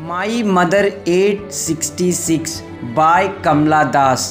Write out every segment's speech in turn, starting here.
My mother 866 by Kamala Das.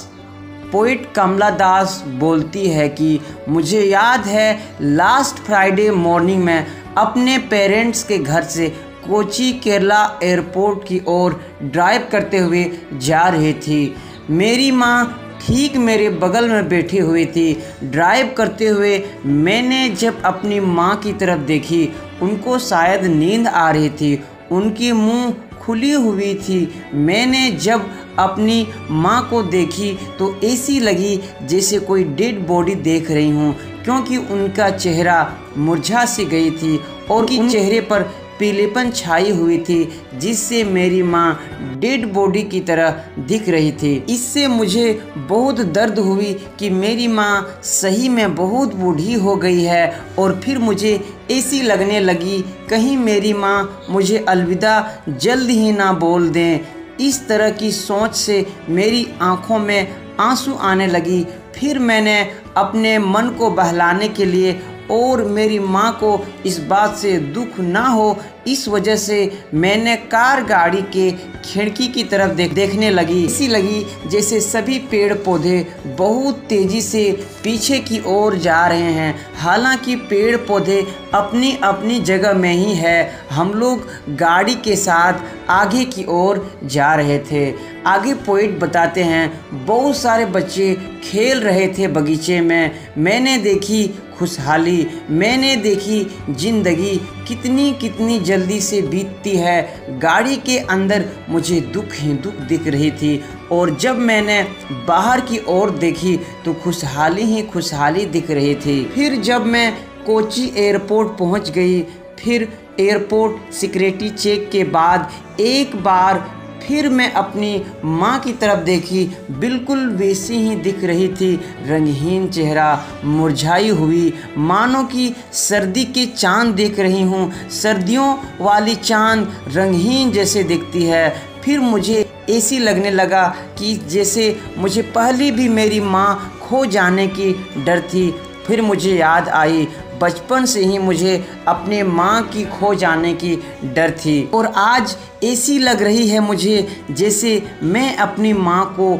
Poet Kamala Das बोलती है कि मुझे याद है लास्ट फ्राइडे मॉर्निंग में अपने पेरेंट्स के घर से कोची केरला एयरपोर्ट की ओर ड्राइव करते हुए जा रही थी। मेरी माँ ठीक मेरे बगल में बैठी हुई थी। ड्राइव करते हुए मैंने जब अपनी माँ की तरफ देखी, उनको शायद नींद आ रही थी, उनकी मुंह खुली हुई थी। मैंने जब अपनी माँ को देखी तो ऐसी लगी जैसे कोई डेड बॉडी देख रही हूँ, क्योंकि उनका चेहरा मुरझा सी गई थी और उनके चेहरे पर पीलेपन छाई हुई थी, जिससे मेरी माँ डेड बॉडी की तरह दिख रही थी। इससे मुझे बहुत दर्द हुई कि मेरी माँ सही में बहुत बूढ़ी हो गई है। और फिर मुझे ऐसी लगने लगी कहीं मेरी माँ मुझे अलविदा जल्द ही ना बोल दें। इस तरह की सोच से मेरी आंखों में आंसू आने लगी। फिर मैंने अपने मन को बहलाने के लिए और मेरी माँ को इस बात से दुख ना हो, इस वजह से मैंने कार गाड़ी के खिड़की की तरफ देखने लगी। ऐसी लगी जैसे सभी पेड़ पौधे बहुत तेज़ी से पीछे की ओर जा रहे हैं। हालांकि पेड़ पौधे अपनी अपनी जगह में ही है। हम लोग गाड़ी के साथ आगे की ओर जा रहे थे। आगे पोइट बताते हैं बहुत सारे बच्चे खेल रहे थे बगीचे में। मैंने देखी खुशहाली, मैंने देखी जिंदगी कितनी कितनी जल्दी से बीतती है। गाड़ी के अंदर मुझे दुख ही दुख दिख रही थी, और जब मैंने बाहर की ओर देखी तो खुशहाली ही खुशहाली दिख रही थी। फिर जब मैं कोची एयरपोर्ट पहुंच गई, फिर एयरपोर्ट सिक्योरिटी चेक के बाद एक बार फिर मैं अपनी माँ की तरफ देखी, बिल्कुल वैसी ही दिख रही थी। रंगहीन चेहरा, मुरझाई हुई, मानो कि सर्दी के चांद देख रही हूँ। सर्दियों वाली चांद रंगहीन जैसे दिखती है। फिर मुझे ऐसी लगने लगा कि जैसे मुझे पहले भी मेरी माँ खो जाने की डर थी। फिर मुझे याद आई बचपन से ही मुझे अपने माँ की खो जाने की डर थी, और आज ऐसी लग रही है मुझे जैसे मैं अपनी माँ को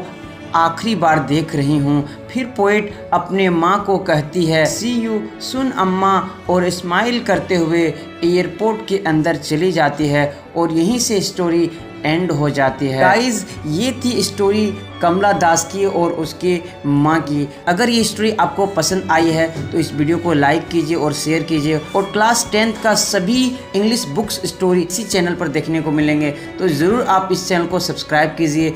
आखिरी बार देख रही हूँ। फिर पोइट अपने माँ को कहती है सी यू सुन अम्मा, और स्माइल करते हुए एयरपोर्ट के अंदर चली जाती है, और यहीं से स्टोरी एंड हो जाती है। गाइज, ये थी स्टोरी कमला दास की और उसके माँ की। अगर ये स्टोरी आपको पसंद आई है तो इस वीडियो को लाइक कीजिए और शेयर कीजिए, और क्लास 10th का सभी इंग्लिश बुक्स स्टोरी इसी चैनल पर देखने को मिलेंगे, तो ज़रूर आप इस चैनल को सब्सक्राइब कीजिए।